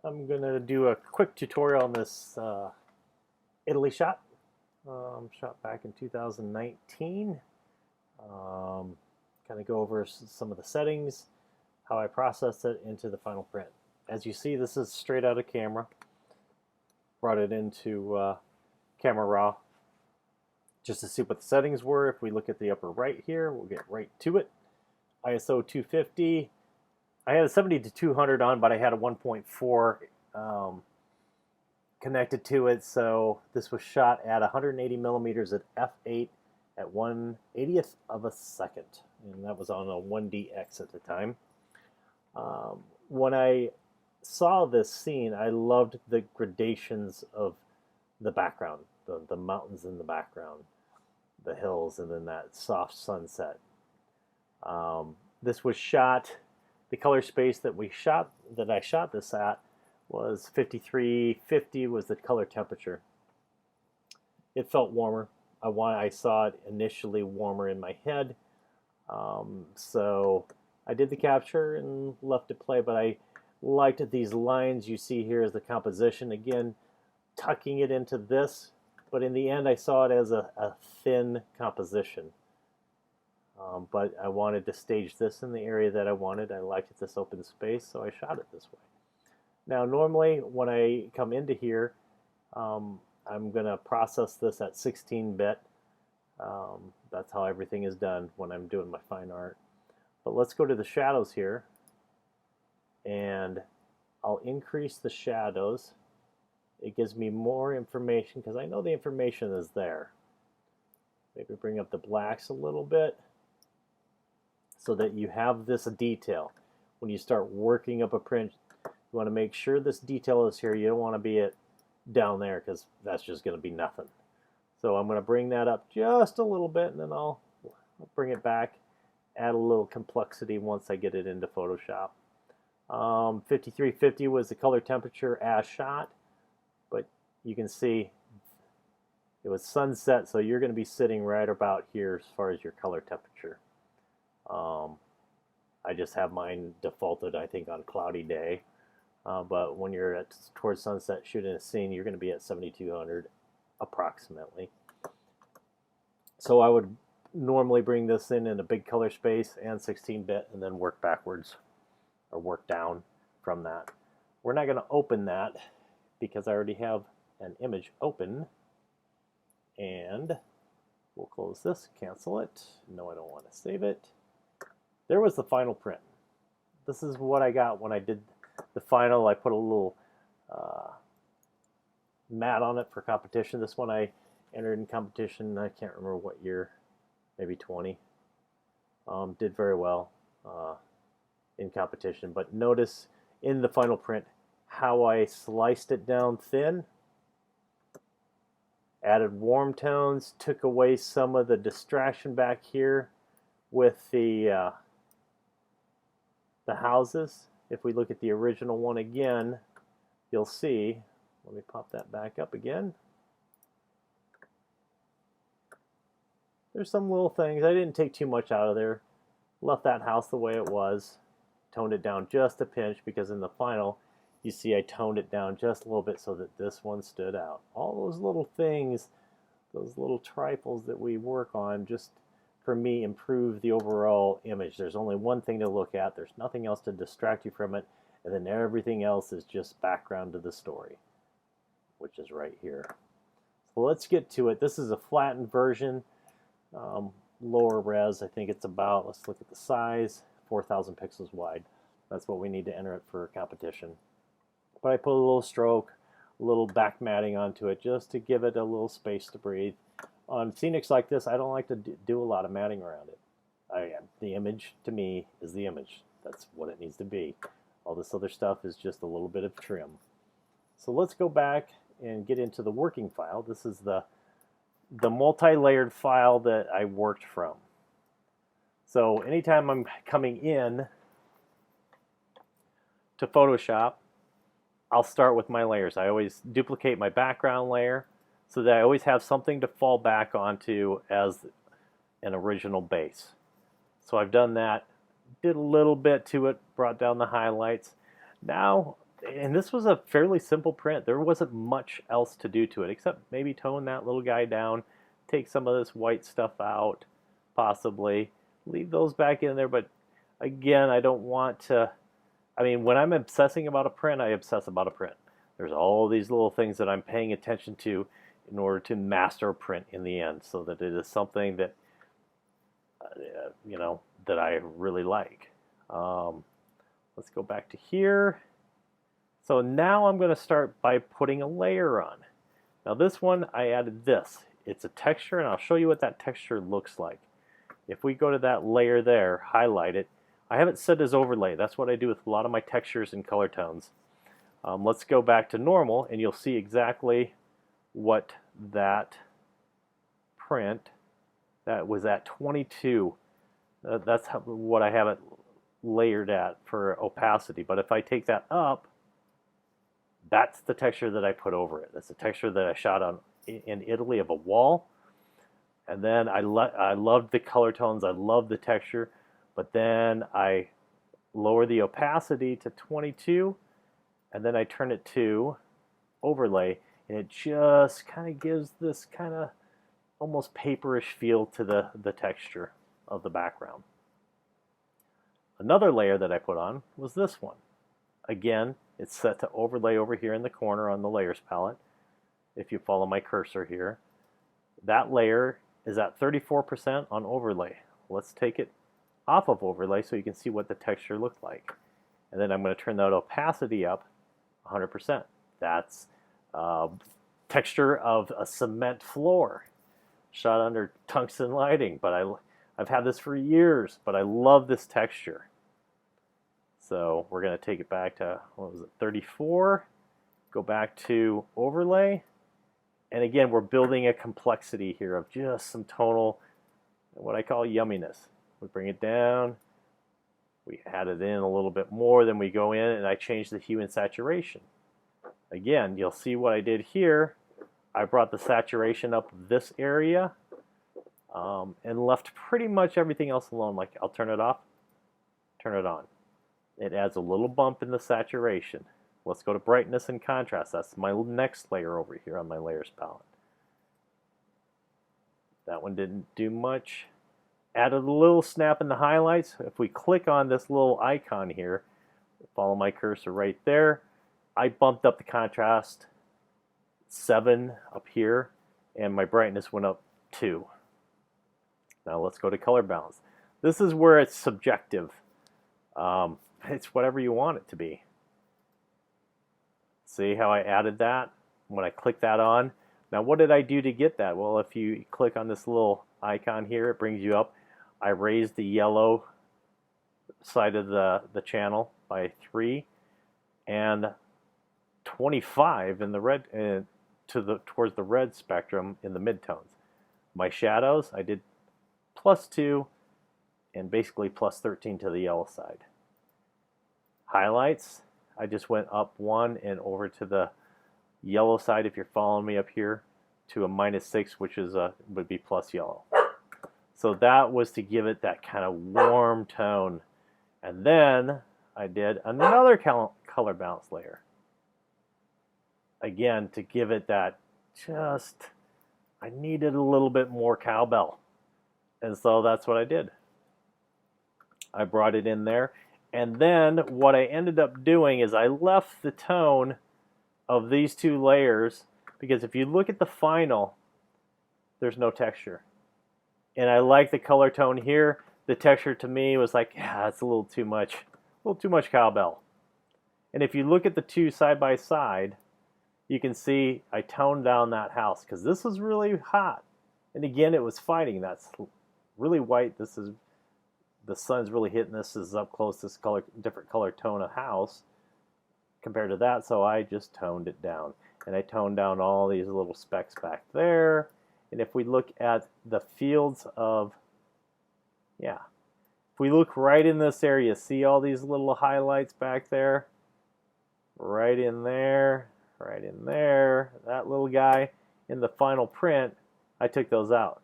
I'm gonna do a quick tutorial on this Italy shot. Shot back in 2019. Kind of go over some of the settings, how I processed it into the final print. As you see, this is straight out of camera. Brought it into Camera Raw just to see what the settings were. If we look at the upper right here, we'll get right to it. ISO 250. I had a 70 to 200 on, but I had a 1.4 connected to it. So this was shot at 180 millimeters at f8 at 1/80th of a second. And that was on a 1DX at the time. When I saw this scene, I loved the gradations of the background, the mountains in the background, the hills, and then that soft sunset. This was shot. The color space that I shot this at was 5350 was the color temperature. It felt warmer. I saw it initially warmer in my head, so I did the capture and left it play. But I liked these lines you see here as the composition. Again, tucking it into this, but in the end I saw it as a thin composition. But I wanted to stage this in the area that I wanted. I liked this open space, so I shot it this way. Now, normally when I come into here, I'm going to process this at 16-bit. That's how everything is done when I'm doing my fine art. But let's go to the shadows here, and I'll increase the shadows. It gives me more information because I know the information is there. Maybe bring up the blacks a little bit, so that you have this detail. When you start working up a print, you want to make sure this detail is here. You don't want to be down there because that's just going to be nothing. So I'm going to bring that up just a little bit, and then I'll bring it back, add a little complexity once I get it into Photoshop. 5350 was the color temperature as shot, but you can see it was sunset, so you're going to be sitting right about here as far as your color temperature. I just have mine defaulted, I think, on cloudy day. But when you're towards sunset shooting a scene, you're going to be at 7200 approximately. So I would normally bring this in a big color space and 16-bit and then work backwards or work down from that. We're not going to open that because I already have an image open. And we'll close this, cancel it. No, I don't want to save it. There was the final print. This is what I got when I did the final. I put a little mat on it for competition. This one I entered in competition. I can't remember what year, maybe 20. Did very well in competition. But notice in the final print how I sliced it down thin. Added warm tones, took away some of the distraction back here with the houses. If we look at the original one again, you'll see, let me pop that back up again. There's some little things. I didn't take too much out of there. Left that house the way it was. Toned it down just a pinch because in the final, you see I toned it down just a little bit so that this one stood out. All those little things, those little trifles that we work on just, for me, improve the overall image. There's only one thing to look at. There's nothing else to distract you from it. And then everything else is just background to the story, which is right here. So let's get to it. This is a flattened version, lower res. I think it's about, let's look at the size, 4,000 pixels wide. That's what we need to enter it for competition. But I put a little stroke, a little back matting onto it just to give it a little space to breathe. On scenics like this, I don't like to do a lot of matting around it. The image, to me, is the image. That's what it needs to be. All this other stuff is just a little bit of trim. So let's go back and get into the working file. This is the multi-layered file that I worked from. So anytime I'm coming in to Photoshop, I'll start with my layers. I always duplicate my background layer so that I always have something to fall back onto as an original base. So I've done that, did a little bit to it, brought down the highlights. Now and this was a fairly simple print. There wasn't much else to do to it except maybe tone that little guy down, take some of this white stuff out, possibly leave those back in there. But again, I don't want to. I mean, when I'm obsessing about a print, I obsess about a print. There's all these little things that I'm paying attention to in order to master a print in the end, so that it is something that that I really like. Let's go back to here. So now I'm going to start by putting a layer on. Now this one, I added this. It's a texture, and I'll show you what that texture looks like. If we go to that layer there, highlight it, I have it set as overlay. That's what I do with a lot of my textures and color tones. Let's go back to normal, and you'll see exactly what that print, that was at 22. That's what I have it layered at for opacity. But if I take that up, that's the texture that I put over it. That's the texture that I shot on in Italy of a wall. And then I loved the color tones. I loved the texture. But then I lower the opacity to 22, and then I turn it to overlay, and it just kind of gives this kind of almost paperish feel to the texture of the background. Another layer that I put on was this one. Again, it's set to overlay over here in the corner on the layers palette. If you follow my cursor here, that layer is at 34% on overlay. Let's take it off of overlay so you can see what the texture looked like. And then I'm going to turn that opacity up 100%. That's texture of a cement floor shot under tungsten lighting, but I've had this for years, but I love this texture. So we're going to take it back to, what was it, 34, go back to overlay, and again, we're building a complexity here of just some tonal, what I call yumminess. We bring it down, we add it in a little bit more, then we go in and I change the hue and saturation. Again, you'll see what I did here. I brought the saturation up this area and left pretty much everything else alone. Like, I'll turn it off, turn it on. It adds a little bump in the saturation. Let's go to brightness and contrast. That's my next layer over here on my layers palette. That one didn't do much. Added a little snap in the highlights. If we click on this little icon here, follow my cursor right there, I bumped up the contrast 7 up here, and my brightness went up 2. Now let's go to color balance. This is where it's subjective. It's whatever you want it to be. See how I added that when I click that on? Now what did I do to get that? Well, if you click on this little icon here, it brings you up. I raised the yellow side of the channel by 3 and 25 in the red towards the red spectrum in the midtones. My shadows, I did +2 and basically +13 to the yellow side. Highlights, I just went up 1 and over to the yellow side, if you're following me up here, to a -6, which is would be plus yellow. So that was to give it that kind of warm tone. And then I did another color balance layer. Again, to give it that I needed a little bit more cowbell. And so that's what I did. I brought it in there. And then what I ended up doing is I left the tone of these 2 layers, because if you look at the final, there's no texture. And I like the color tone here. The texture to me was like, yeah, it's a little too much cowbell. And if you look at the 2 side by side, you can see I toned down that house because this was really hot. And again, it was fighting. That's really white. This is, the sun's really hitting this. Is up close, this color, different color tone of house compared to that. So I just toned it down. And I toned down all these little specks back there. And if we look at the fields of, if we look right in this area, see all these little highlights back there? Right in there, that little guy in the final print, I took those out.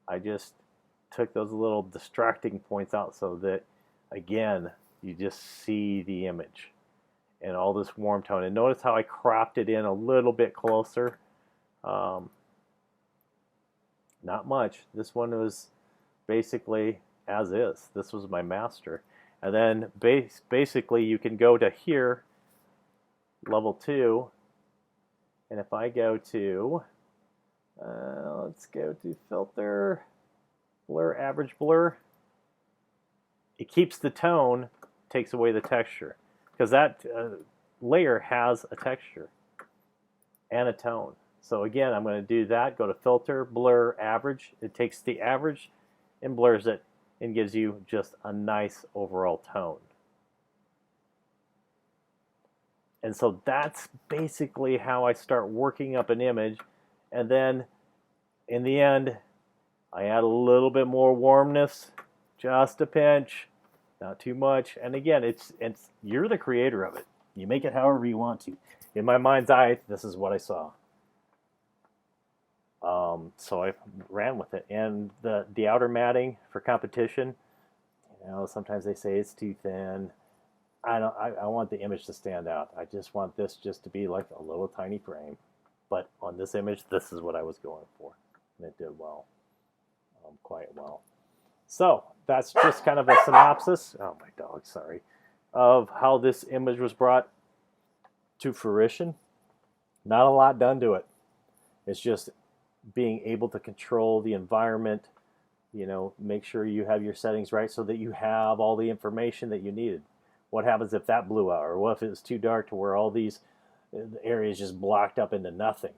I just took those little distracting points out so that, again, you just see the image. and all this warm tone. And notice how I cropped it in a little bit closer. Not much. This one was basically as is. This was my master. And then basically you can go to here, level 2, and if I go to, let's go to filter, blur, average blur, it keeps the tone, takes away the texture, because that layer has a texture and a tone. So again, I'm going to do that, go to filter, blur, average. It takes the average and blurs it and gives you just a nice overall tone. And so that's basically how I start working up an image. And then in the end, I add a little bit more warmness, just a pinch, not too much. And again, it's you're the creator of it. You make it however you want to. In my mind's eye, this is what I saw. So I ran with it. And the outer matting for competition, sometimes they say it's too thin. I want the image to stand out. I just want this just to be like a little tiny frame. But on this image, this is what I was going for. And it did well, quite well. So that's just kind of a synopsis, oh my dog, sorry, of how this image was brought to fruition. Not a lot done to it. It's just being able to control the environment, make sure you have your settings right so that you have all the information that you needed. What happens if that blew out? Or what if it's too dark to where all these areas just blocked up into nothing?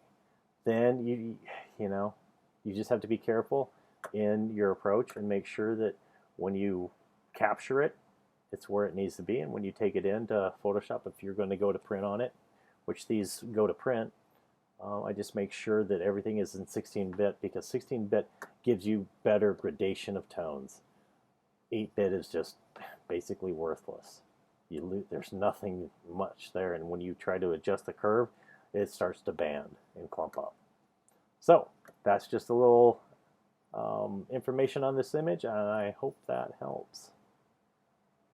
Then you just have to be careful in your approach and make sure that when you capture it, it's where it needs to be. And when you take it into Photoshop, if you're going to go to print on it, which these go to print, I just make sure that everything is in 16-bit, because 16-bit gives you better gradation of tones. 8-bit is just basically worthless. There's nothing much there, and when you try to adjust the curve, it starts to band and clump up. So that's just a little information on this image, and I hope that helps.